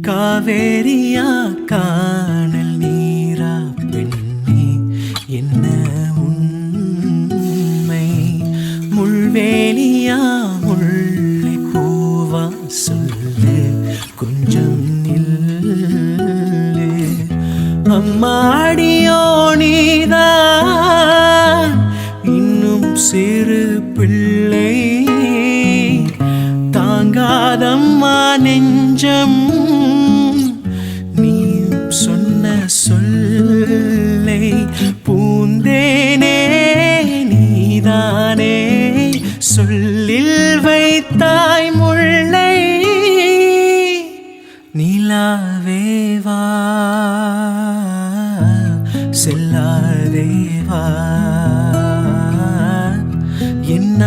காவேரியா காணல் நீரா பெண்ணே என்ன உண்மை? முள்வேலியா முல்லை பூவா சொல்லு கொஞ்சம் நில்லு. அம்மாடியோ நீதான் இன்னும் சிறு பிள்ளை, தாங்காதம்மா நெஞ்சம் நீ சொன்ன சொல்லை. பூந்தேனே நீதானே சொல்லில் வைத்தாய் முல்லை. நிலாவேவா செல்லாதேவா என்ன